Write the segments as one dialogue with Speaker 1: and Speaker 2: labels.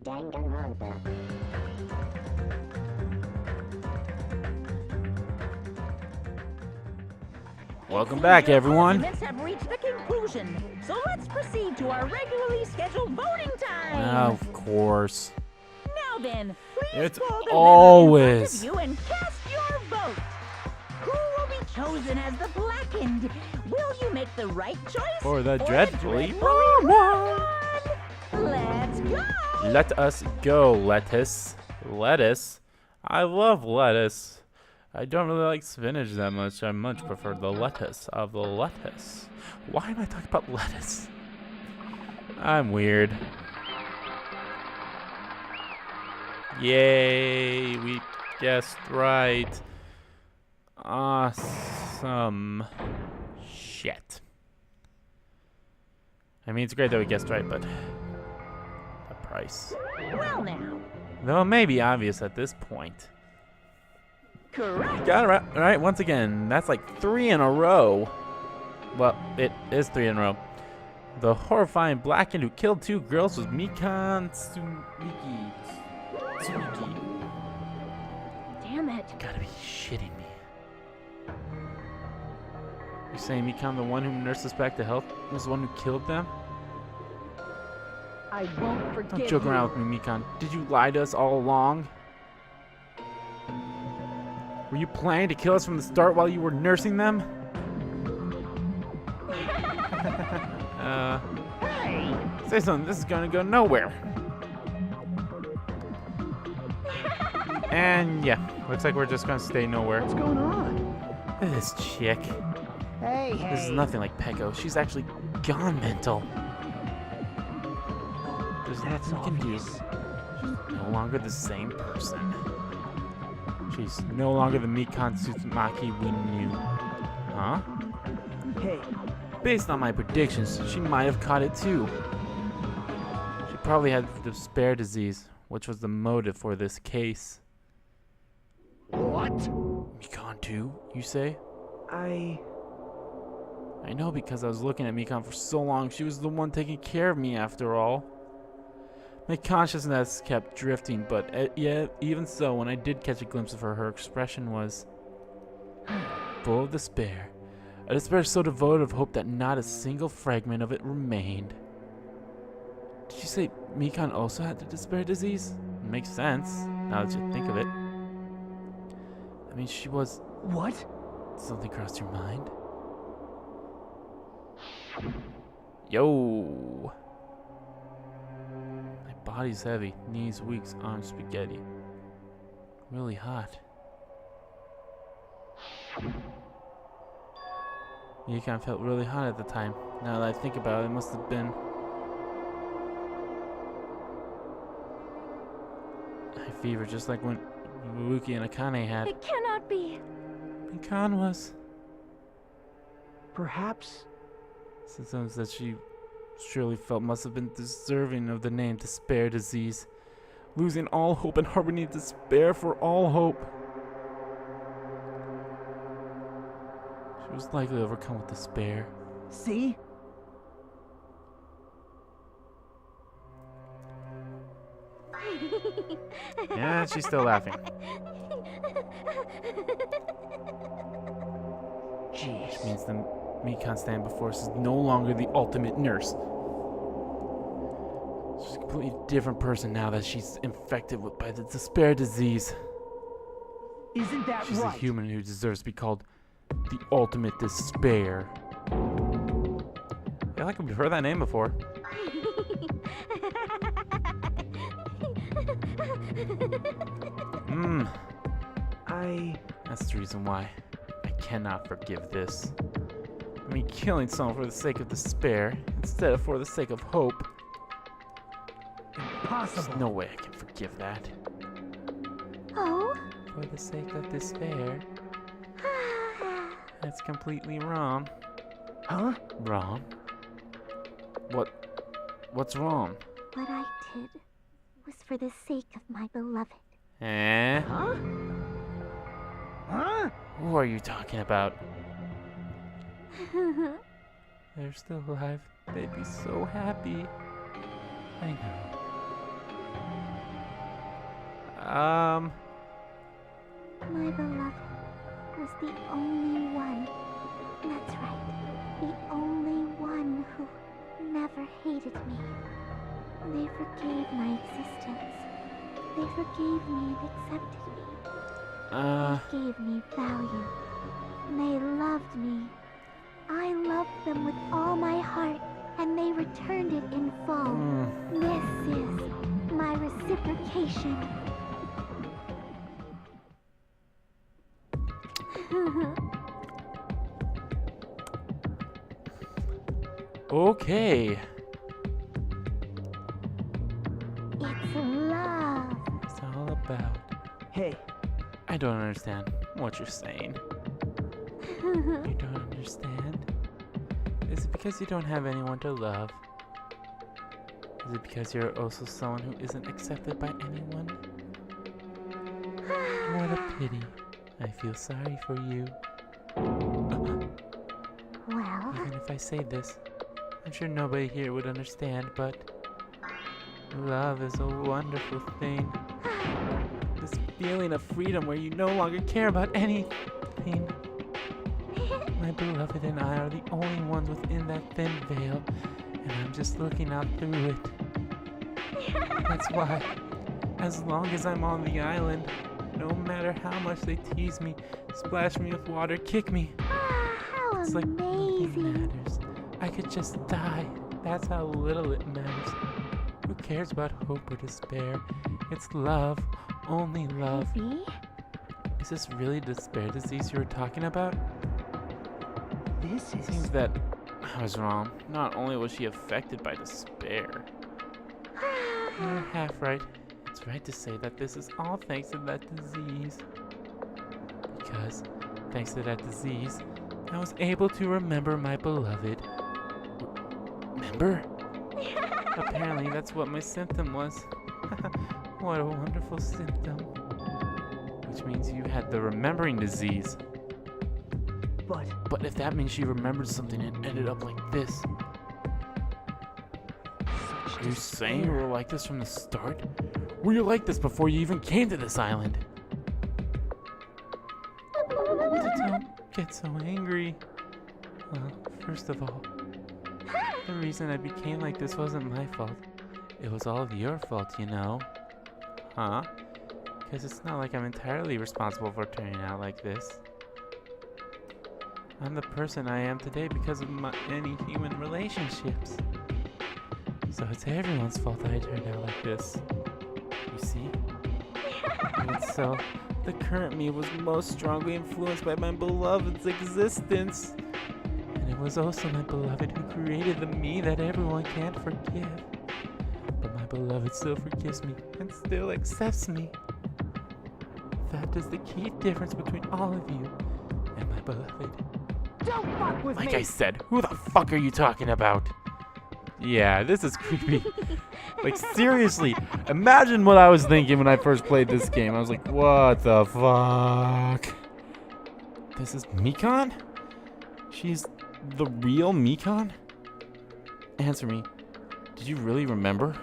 Speaker 1: Danganronpa.
Speaker 2: Welcome back, everyone.
Speaker 3: Arguments have reached a conclusion, so let's proceed to our regularly scheduled voting time.
Speaker 2: Of course.
Speaker 3: Now then, please
Speaker 2: It's
Speaker 3: fold the
Speaker 2: always.
Speaker 3: letter in front of you and cast your vote. Who will be chosen as the blackened? Will you make the right choice
Speaker 2: For the
Speaker 3: or
Speaker 2: dreadfully
Speaker 3: wrong
Speaker 2: wrong
Speaker 3: one? Let's go.
Speaker 2: Let us go, lettuce. Lettuce? I love lettuce. I don't really like spinach that much. I much prefer the lettuce of the lettuce. Why am I talking about lettuce? I'm weird. Yay, we guessed right. Awesome. Shit. I mean, it's great that we guessed right, but the price.
Speaker 3: Well now,
Speaker 2: Though it may be obvious at this point.
Speaker 3: correct.
Speaker 2: Got it right. All right, once again, that's like 3 in a row. Well, it is 3 in a row. The horrifying blackened who killed 2 girls was Mikan Tsumiki.
Speaker 3: Damn it.
Speaker 2: You gotta be shitting me. You're saying Mikan, the one who nursed us back to health, was the one who killed them?
Speaker 3: I won't forget
Speaker 2: Don't joke around with me, Mikan. Did you lie to us all along? Were you planning to kill us from the start while you were nursing them?
Speaker 3: Hey.
Speaker 2: Say something. This is gonna go nowhere. And yeah, looks like we're just gonna stay nowhere.
Speaker 4: What's going on?
Speaker 2: This chick.
Speaker 4: Hey,
Speaker 2: This is nothing like Pecco. She's actually gone mental. There's nothing we can do. She's no longer the same person. She's no longer the Mikan Tsutsumaki we knew. Huh?
Speaker 4: Hey,
Speaker 2: Based on my predictions, she might have caught it too. She probably had despair disease, which was the motive for this case.
Speaker 4: what?
Speaker 2: Mikan too, you say?
Speaker 4: I
Speaker 2: know because I was looking at Mikan for so long. She was the one taking care of me after all. My consciousness kept drifting, but yeah, even so, when I did catch a glimpse of her, her expression was full of despair. A despair so devoid of hope that not a single fragment of it remained. Did you say Mikan also had the despair disease? It makes sense, now that you think of it. I mean, she was...
Speaker 4: what?
Speaker 2: Something crossed your mind? Yo! My body's heavy, knees weak, arms spaghetti. Really hot. Mikan felt really hot at the time. Now that I think about it, it must have been high fever, just like when Wuki and Akane had.
Speaker 3: It cannot be.
Speaker 2: Mikan was.
Speaker 4: Perhaps.
Speaker 2: Symptoms that she surely felt must have been deserving of the name despair disease. Losing all hope and harboring despair for all hope. She was likely overcome with despair.
Speaker 4: See?
Speaker 2: Yeah, she's still laughing.
Speaker 4: Jeez.
Speaker 2: Which means the Mikan standing before us is no longer the ultimate nurse. She's a completely different person now that she's infected by the despair disease.
Speaker 4: Isn't that
Speaker 2: She's a
Speaker 4: right?
Speaker 2: human who deserves to be called the ultimate despair. I feel like we've heard that name before. That's the reason why I cannot forgive this. I mean, killing someone for the sake of despair instead of for the sake of hope.
Speaker 4: Impossible.
Speaker 2: There's no way I can forgive that.
Speaker 1: Oh?
Speaker 2: For the sake of despair. That's completely wrong.
Speaker 4: Huh?
Speaker 2: Wrong? What's wrong?
Speaker 1: What I did was for the sake of my beloved.
Speaker 2: Eh?
Speaker 4: Huh? Huh?
Speaker 2: Who are you talking about? They're still alive. They'd be so happy. I know.
Speaker 1: My beloved was the only one. That's right. The only one who never hated me. They forgave my existence. They forgave me and accepted me. They gave me value. They loved me. I loved them with all my heart, and they returned it in full. This is my reciprocation.
Speaker 2: Okay.
Speaker 1: It's love.
Speaker 2: It's all about.
Speaker 4: Hey,
Speaker 2: I don't understand what you're saying. You don't understand? Is it because you don't have anyone to love? Is it because you're also someone who isn't accepted by anyone? What a pity. I feel sorry for you.
Speaker 1: Well,
Speaker 2: Even if I say this, I'm sure nobody here would understand, but love is a wonderful thing. This feeling of freedom where you no longer care about anything. My beloved and I are the only ones within that thin veil, and I'm just looking out through it. That's why, as long as I'm on the island, no matter how much they tease me, splash me with water, kick me,
Speaker 1: how
Speaker 2: it's like nothing
Speaker 1: amazing.
Speaker 2: matters. I could just die. That's how little it matters. Who cares about hope or despair? It's love, only love.
Speaker 1: Baby?
Speaker 2: Is this really the despair disease you were talking about?
Speaker 4: this is...
Speaker 2: Seems that I was wrong. Not only was she affected by despair. You're half right. It's right to say that this is all thanks to that disease. Because, thanks to that disease, I was able to remember my beloved. Remember? Apparently, that's what my symptom was. What a wonderful symptom. Which means you had the remembering disease. But if that means she remembered something and ended up like this. Are you saying you were like this from the start? Were you like this before you even came to this island? Don't get so angry. Well, first of all, the reason I became like this wasn't my fault. It was all of your fault, you know. Huh? Because it's not like I'm entirely responsible for turning out like this. I'm the person I am today because of many human relationships. So it's everyone's fault that I turned out like this. You see? And so, the current me was most strongly influenced by my beloved's existence. And it was also my beloved who created the me that everyone can't forgive. But my beloved still forgives me and still accepts me. That is the key difference between all of you and my beloved.
Speaker 4: Don't fuck with
Speaker 2: Like
Speaker 4: me!
Speaker 2: I said, who the fuck are you talking about? Yeah, this is creepy. Like, seriously, imagine what I was thinking when I first played this game. I was like, what the fuck? This is Mikan? She's the real Mikan? Answer me. Did you really remember?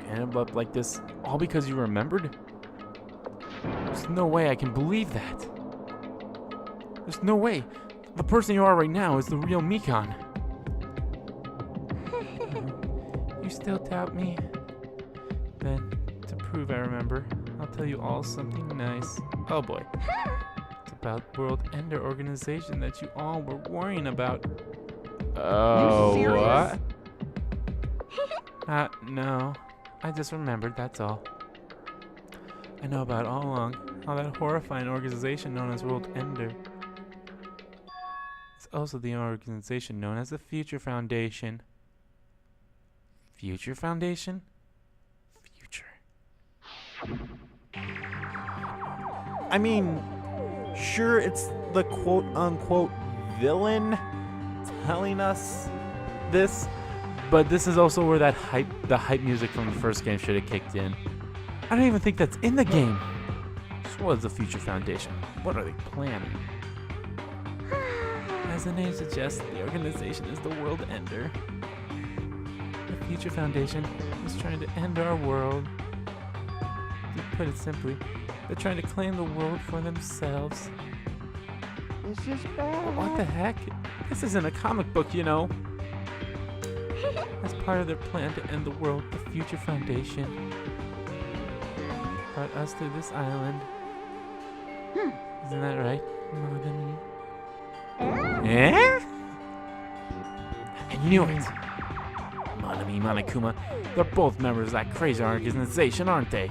Speaker 2: Ended up like this all because you remembered? There's no way I can believe that. There's no way. The person you are right now is the real Mikan. You still doubt me? Then, to prove I remember, I'll tell you all something nice. Oh boy. It's about World Ender organization that you all were worrying about. Oh,
Speaker 4: serious?
Speaker 2: what? No. I just remembered, that's all. I know about all along how that horrifying organization known as World Ender. It's also the organization known as the Future Foundation. Future Foundation? Future. I mean, sure, it's the quote-unquote villain telling us this, but this is also where the hype music from the first game should have kicked in. I don't even think that's in the game. So what is the Future Foundation? What are they planning? As the name suggests, the organization is the World Ender. The Future Foundation is trying to end our world. To put it simply, they're trying to claim the world for themselves.
Speaker 4: This is bad.
Speaker 2: What the heck? This isn't a comic book, you know. As part of their plan to end the world, the Future Foundation brought us to this island. Isn't that right, Monami? Eh? I knew it! Monami, Monokuma, they're both members of that crazy organization, aren't they?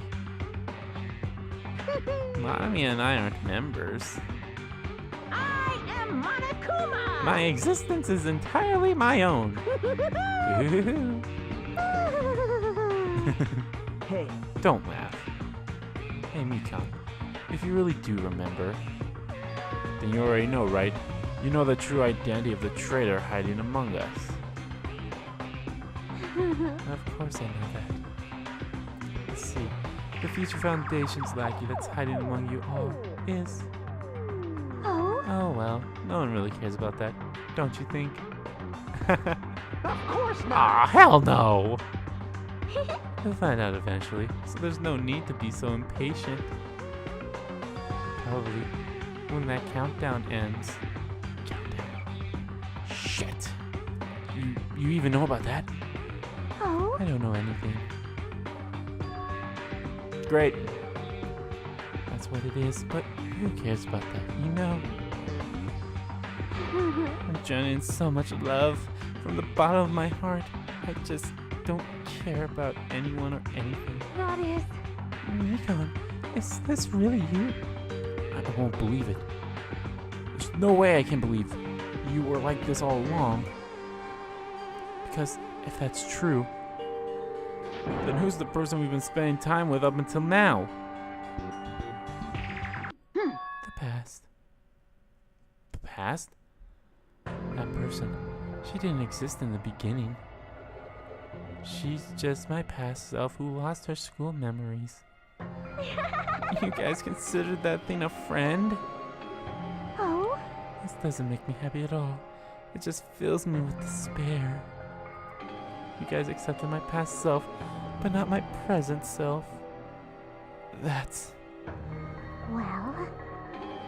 Speaker 2: Monami and I aren't members.
Speaker 3: I am Monokuma!
Speaker 2: My existence is entirely my own.
Speaker 4: Hey,
Speaker 2: Don't laugh. Hey, Mikan, if you really do remember, then you already know, right? You know the true identity of the traitor hiding among us. Of course I know that. Let's see. The Future Foundation's lackey that's hiding among you all is...
Speaker 1: Oh?
Speaker 2: Oh well, no one really cares about that, don't you think?
Speaker 4: of course not.
Speaker 2: Ah, hell no! You'll find out eventually, so there's no need to be so impatient. Probably when that countdown ends. Countdown. Shit. You even know about that?
Speaker 1: Oh?
Speaker 2: I don't know anything. Great. That's what it is, but who cares about that, you know? I'm drowning in so much love from the bottom of my heart. I just don't care about anyone or anything.
Speaker 1: That is...
Speaker 2: Mikan, is this really you? I won't believe it. There's no way I can believe you were like this all along. Because if that's true, then who's the person we've been spending time with up until now? The past. The past? That person. She didn't exist in the beginning. She's just my past self who lost her school memories. You guys considered that thing a friend?
Speaker 1: Oh?
Speaker 2: This doesn't make me happy at all. It just fills me with despair. You guys accepted my past self, but not my present self. That's...
Speaker 1: Well...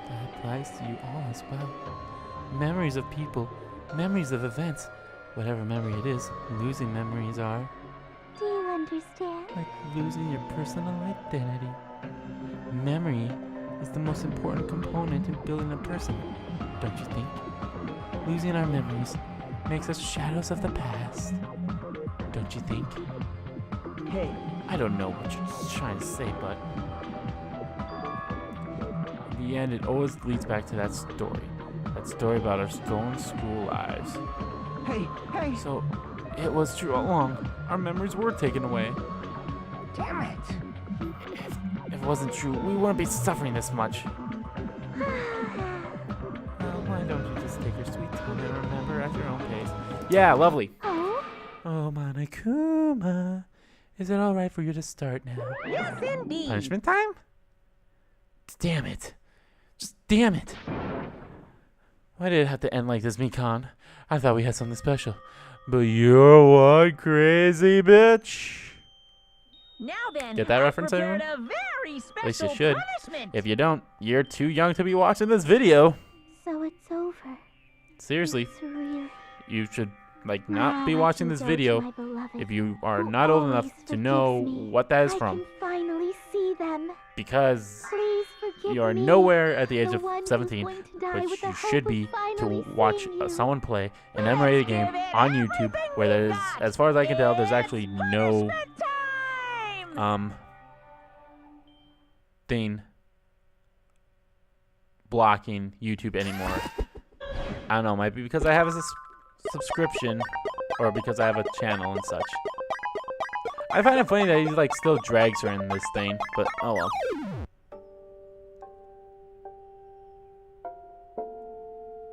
Speaker 2: That applies to you all as well. Memories of people, memories of events, whatever memory it is, losing memories are
Speaker 1: Do you understand?
Speaker 2: like losing your personal identity. Memory is the most important component in building a person, don't you think? Losing our memories makes us shadows of the past, don't you think?
Speaker 4: Hey,
Speaker 2: I don't know what you're trying to say, but in the end, it always leads back to that story. That story about our stolen school lives.
Speaker 4: hey, hey!
Speaker 2: So, it was true all along. Our memories were taken away.
Speaker 4: Damn it!
Speaker 2: If it wasn't true, we wouldn't be suffering this much. Well, why don't you just take your sweet time and remember at your own pace? Yeah, lovely.
Speaker 1: Oh?
Speaker 2: Oh, Monokuma. Is it alright for you to start now?
Speaker 3: Yes, indeed.
Speaker 2: Punishment time? Damn it. Just damn it. Why did it have to end like this, Mikan? I thought we had something special. But you're one crazy bitch.
Speaker 3: Now then,
Speaker 2: Get that
Speaker 3: I've
Speaker 2: reference,
Speaker 3: prepared
Speaker 2: everyone?
Speaker 3: a very special
Speaker 2: least you should.
Speaker 3: punishment.
Speaker 2: If you don't, you're too young to be watching this video.
Speaker 1: So it's over.
Speaker 2: Seriously,
Speaker 1: It's real.
Speaker 2: you should not
Speaker 1: Now
Speaker 2: be
Speaker 1: I
Speaker 2: watching
Speaker 1: can
Speaker 2: this
Speaker 1: go to
Speaker 2: video
Speaker 1: my beloved,
Speaker 2: if you are
Speaker 1: who
Speaker 2: not old enough
Speaker 1: always
Speaker 2: to know
Speaker 1: forgives me.
Speaker 2: what that is
Speaker 1: I
Speaker 2: from.
Speaker 1: can finally see them.
Speaker 2: Because
Speaker 1: Please forgive
Speaker 2: you are
Speaker 1: me.
Speaker 2: nowhere at the age
Speaker 1: The
Speaker 2: of
Speaker 1: one who's
Speaker 2: 17,
Speaker 1: going to die
Speaker 2: which
Speaker 1: with the
Speaker 2: you
Speaker 1: hope
Speaker 2: should
Speaker 1: of
Speaker 2: be
Speaker 1: finally
Speaker 2: to watch
Speaker 1: seeing you.
Speaker 2: someone play an M-rated game
Speaker 3: Give it
Speaker 2: on YouTube where there's,
Speaker 3: everything we
Speaker 2: as far as I can tell, there's
Speaker 3: got.
Speaker 2: actually
Speaker 3: It's
Speaker 2: no
Speaker 3: punishment time.
Speaker 2: thing blocking YouTube anymore. I don't know, might be because I have a subscription or because I have a channel and such. I find it funny that he like still drags her in this thing, but oh well.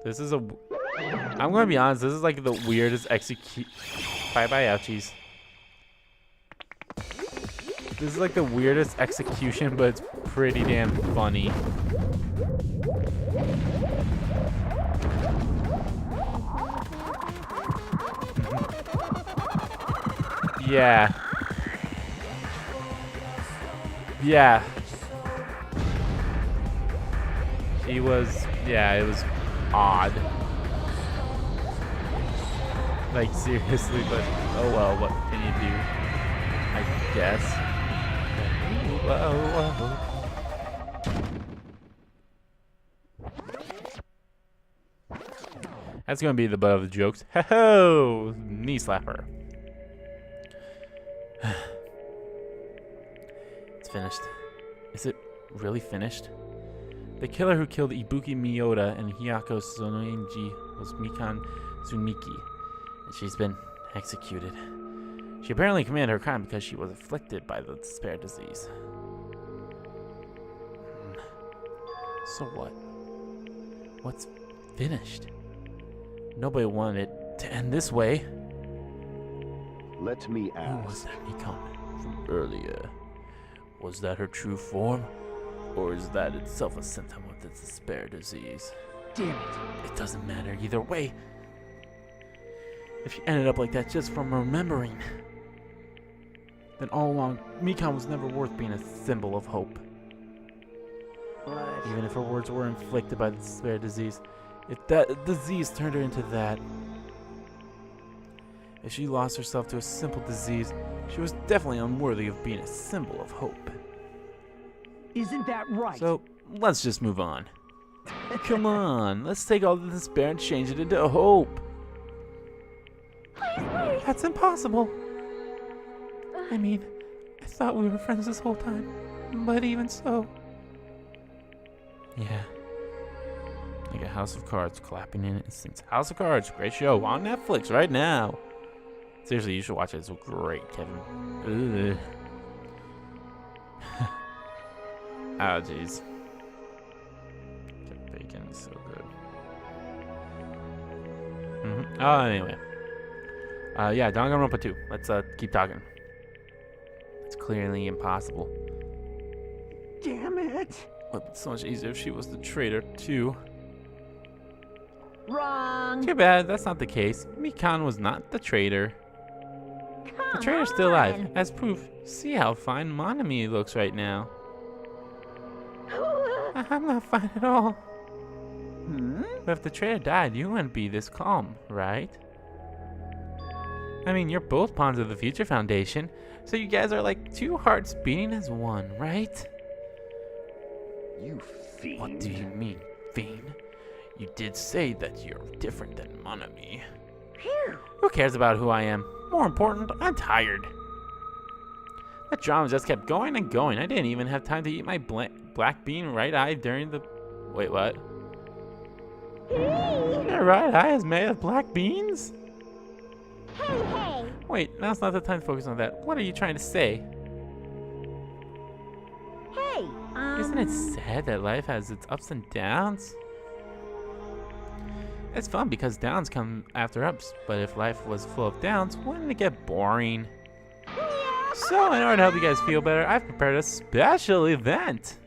Speaker 2: This is I'm gonna be honest, this is like the weirdest Bye-bye, ouchies. This is like the weirdest execution, but it's pretty damn funny. Yeah. Yeah. She was, yeah, it was odd. Like, seriously, but oh well, what can you do? I guess. Whoa. That's gonna be the butt of the jokes. Ho-ho! Knee slapper. It's finished. Is it really finished? The killer who killed Ibuki Miyota and Hiyako Sonoenji was Mikan Tsuniki, and she's been executed. She apparently committed her crime because she was afflicted by the despair disease. So what? What's finished? Nobody wanted it to end this way.
Speaker 5: Let me
Speaker 2: Who was
Speaker 5: ask.
Speaker 2: that Mikan from earlier? Was that her true form? Or is that itself a symptom of the despair disease?
Speaker 4: Damn it.
Speaker 2: It doesn't matter either way. If she ended up like that just from remembering, then all along, Mikan was never worth being a symbol of hope.
Speaker 4: What?
Speaker 2: Even if her words were inflicted by the despair disease, if that disease turned her into that. If she lost herself to a simple disease, she was definitely unworthy of being a symbol of hope.
Speaker 4: Isn't that right?
Speaker 2: So, let's just move on. Come on, let's take all the despair and change it into hope. That's impossible. I mean, I thought we were friends this whole time, but even so. Yeah. Like a House of Cards clapping in instance. House of Cards, great show on Netflix right now. Seriously, you should watch it. It's great, Kevin. Ugh. Oh, jeez. Kevin Bacon is so good. Oh, anyway. Yeah, Danganronpa 2. Let's keep talking. It's clearly impossible.
Speaker 4: Damn it.
Speaker 2: Would have been so much easier if she was the traitor, too.
Speaker 3: Wrong.
Speaker 2: Too bad, that's not the case. Mikan was not the traitor. The traitor's still alive. As proof, see how fine Monami looks right now. I'm not fine at all. But if the traitor died, you wouldn't be this calm, right? I mean, you're both pawns of the Future Foundation, so you guys are like two hearts beating as one, right?
Speaker 5: You fiend.
Speaker 2: What do you mean, fiend? You did say that you're different than Monami. Who cares about who I am? More important, I'm tired. That drama just kept going and going. I didn't even have time to eat my black bean right-eye during the... Wait, what? Your right eye is made of black beans?
Speaker 1: Hey!
Speaker 2: Wait, now's not the time to focus on that. What are you trying to say?
Speaker 3: Hey,
Speaker 2: Isn't it sad that life has its ups and downs? It's fun because downs come after ups, but if life was full of downs, wouldn't it get boring? So, in order to help you guys feel better, I've prepared a special event.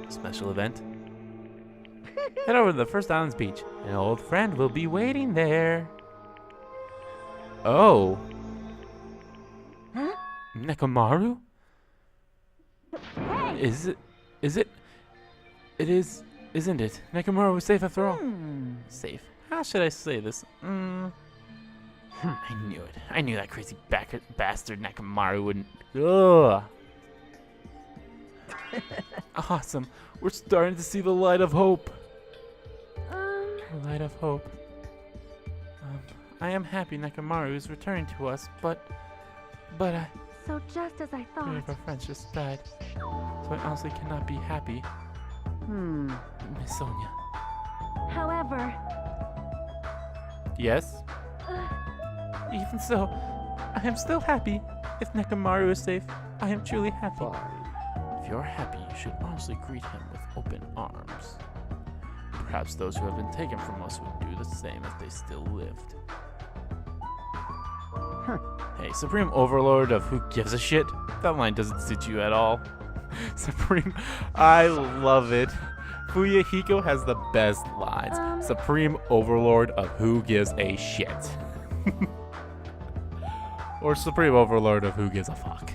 Speaker 2: Special event? Head over to the First Islands Beach. An old friend will be waiting there. Oh.
Speaker 3: Huh?
Speaker 2: Nekomaru?
Speaker 3: Hey.
Speaker 2: Is it? It is, isn't it? Nekomaru was safe after all. Safe. How should I say this? I knew it. I knew that crazy bastard Nekomaru wouldn't. Ugh. Awesome. We're starting to see the light of hope. The light of hope. I am happy Nekomaru is returning to us, but I.
Speaker 1: So just as I
Speaker 2: Three
Speaker 1: thought.
Speaker 2: of our friends just died. So I honestly cannot be happy. Miss Sonia.
Speaker 1: However,
Speaker 2: Yes? Even so, I am still happy. If Nekomaru is safe, I am truly happy.
Speaker 5: Fine.
Speaker 2: If you're happy, you should honestly greet him with open arms. Perhaps those who have been taken from us would do the same if they still lived. Hey, Supreme Overlord of Who Gives a Shit? That line doesn't suit you at all. Supreme, I love it. Fuyahiko has the best lines. Supreme Overlord of Who Gives a Shit. Or Supreme Overlord of Who Gives a Fuck.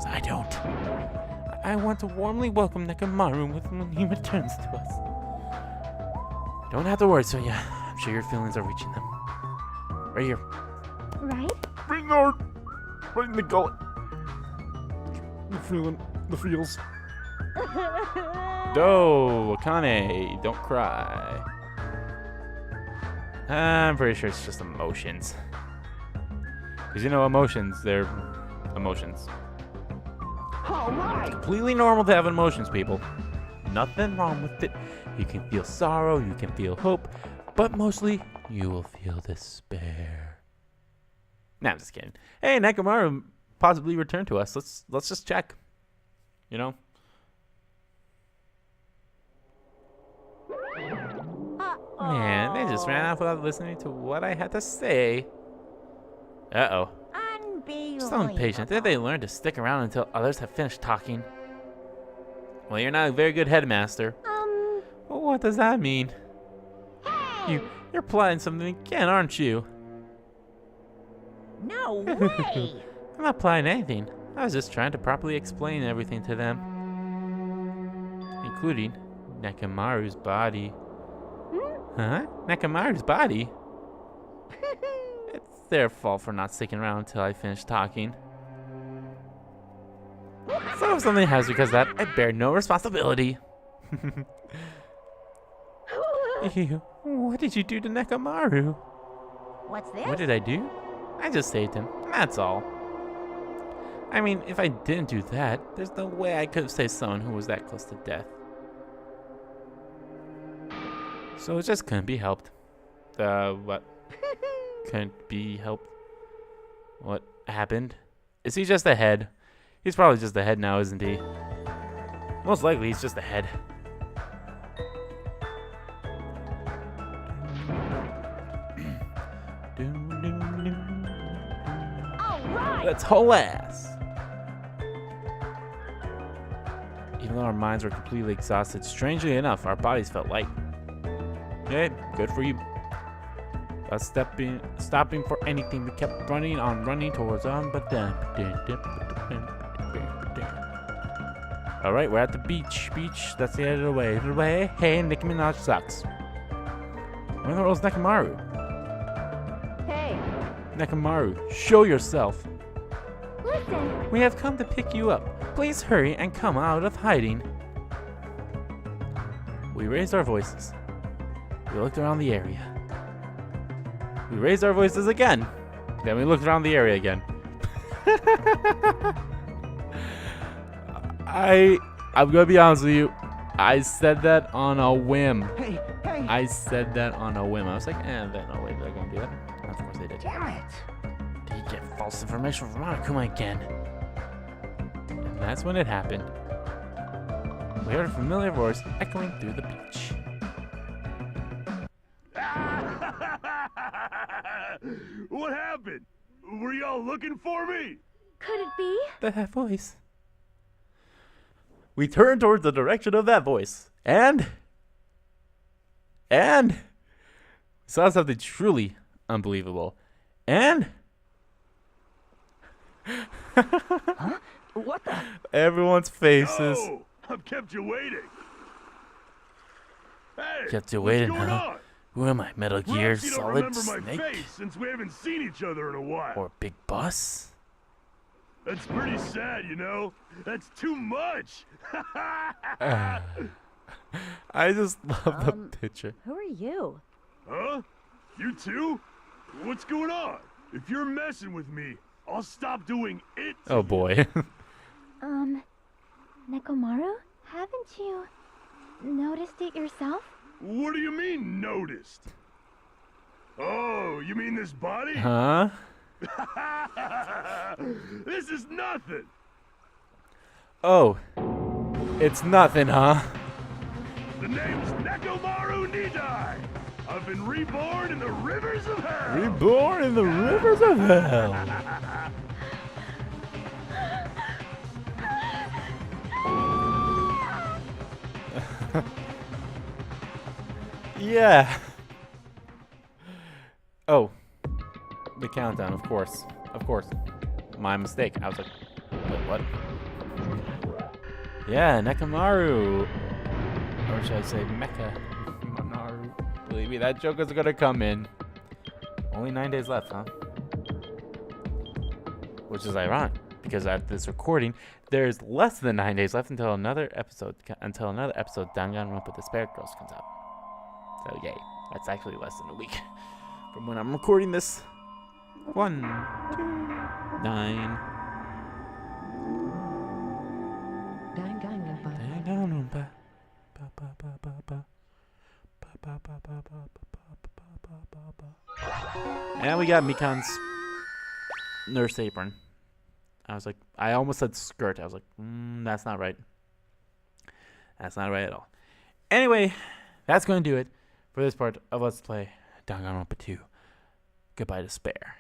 Speaker 2: because I don't. I want to warmly welcome Nekomaru when he returns to us. Don't have to worry, Sonia. I'm sure your feelings are reaching them. Right here.
Speaker 1: Right?
Speaker 2: Right there. Right in the gullet. The feels. Do, Akane, don't cry. I'm pretty sure it's just emotions. Because you know, emotions, they're emotions.
Speaker 4: All right.
Speaker 2: Completely normal to have emotions, people. Nothing wrong with it. You can feel sorrow, you can feel hope, but mostly you will feel despair. Nah, I'm just kidding. Hey, Nekomaru possibly returned to us. Let's just check. You know? Man, they just ran off without listening to what I had to say. Uh-oh. So impatient. Did they learn to stick around until others have finished talking? Well, you're not a very good headmaster. Well, what does that mean?
Speaker 3: Hey!
Speaker 2: You're plotting something again, aren't you?
Speaker 3: No way!
Speaker 2: I'm not plotting anything. I was just trying to properly explain everything to them. Including Nekomaru's body. Huh? Nekomaru's body? It's their fault for not sticking around until I finish talking. So if something happens because of that, I bear no responsibility. Ew, what did you do to Nekomaru?
Speaker 3: What's this?
Speaker 2: What did I do? I just saved him, that's all. I mean, if I didn't do that, there's no way I could have saved someone who was that close to death. So it just couldn't be helped. What? Couldn't be helped? What happened? Is he just a head? He's probably just a head now, isn't he? Most likely he's just a head. Let's haul ass. Even though our minds were completely exhausted, strangely enough, our bodies felt light. Hey, good for you. Without stopping for anything, we kept running towards on, but then. All right, we're at the beach. That's the end of the way. Hey, Nicki Minaj sucks. Where the world's Nekomaru?
Speaker 3: Hey!
Speaker 2: Nekomaru, show yourself.
Speaker 1: Listen.
Speaker 2: We have come to pick you up. Please hurry and come out of hiding. We raised our voices. We looked around the area. We raised our voices again. Then we looked around the area again. I'm gonna be honest with you. I said that on a whim.
Speaker 4: Hey.
Speaker 2: I said that on a whim. I was like, there's no way they're gonna do that. And of course they did.
Speaker 4: Damn it.
Speaker 2: They get false information from Monokuma again. And that's when it happened. We heard a familiar voice echoing through the beach.
Speaker 6: What happened? Were y'all looking for me?
Speaker 1: Could it be?
Speaker 2: That voice. We turned towards the direction of that voice. And saw something truly unbelievable. And
Speaker 4: Huh? What the?
Speaker 2: everyone's faces.
Speaker 6: Oh, I've kept you waiting. Hey,
Speaker 2: Kept you
Speaker 6: what's
Speaker 2: waiting,
Speaker 6: going
Speaker 2: huh?
Speaker 6: on?
Speaker 2: Who am I, Metal Gear
Speaker 6: Perhaps you don't
Speaker 2: Solid
Speaker 6: remember my
Speaker 2: Snake?
Speaker 6: face since we haven't seen each other in a while.
Speaker 2: Or Big Boss?
Speaker 6: That's pretty sad, you know? That's too much.
Speaker 2: I just love the picture.
Speaker 3: Who are you?
Speaker 6: Huh? You too? What's going on? If you're messing with me, I'll stop doing it. to
Speaker 2: Oh
Speaker 6: you.
Speaker 2: boy.
Speaker 1: Nekomaru? Haven't you noticed it yourself?
Speaker 6: What do you mean, noticed? Oh, you mean this body?
Speaker 2: Huh?
Speaker 6: This is nothing.
Speaker 2: Oh. It's nothing, huh?
Speaker 6: The name's Nekomaru Nidai. I've been reborn in the rivers of hell.
Speaker 2: Reborn in the rivers of hell. Yeah. Oh. The countdown, of course. Of course. My mistake. I was like, Wait, what? Yeah, Nekamaru. Or should I say Mecha Manaru? Believe me, that joke is gonna come in. Only 9 days left, huh? Which is ironic, because at this recording, there's less than 9 days left until another episode Danganronpa The Spirit Girls comes out. So yay, that's actually less than a week from when I'm recording this. 1, 2, 9. Danganronpa. And we got Mikan's nurse apron. I almost said skirt. I was like, that's not right. That's not right at all. Anyway, that's going to do it for this part of Let's Play Danganronpa 2. Goodbye Despair.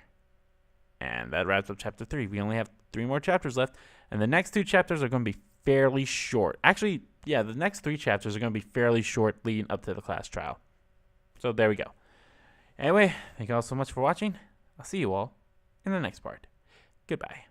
Speaker 2: And that wraps up Chapter 3. We only have 3 more chapters left. And the next 2 chapters are going to be fairly short. Actually, yeah, the next 3 chapters are going to be fairly short leading up to the class trial. So there we go. Anyway, thank you all so much for watching. I'll see you all in the next part. Goodbye.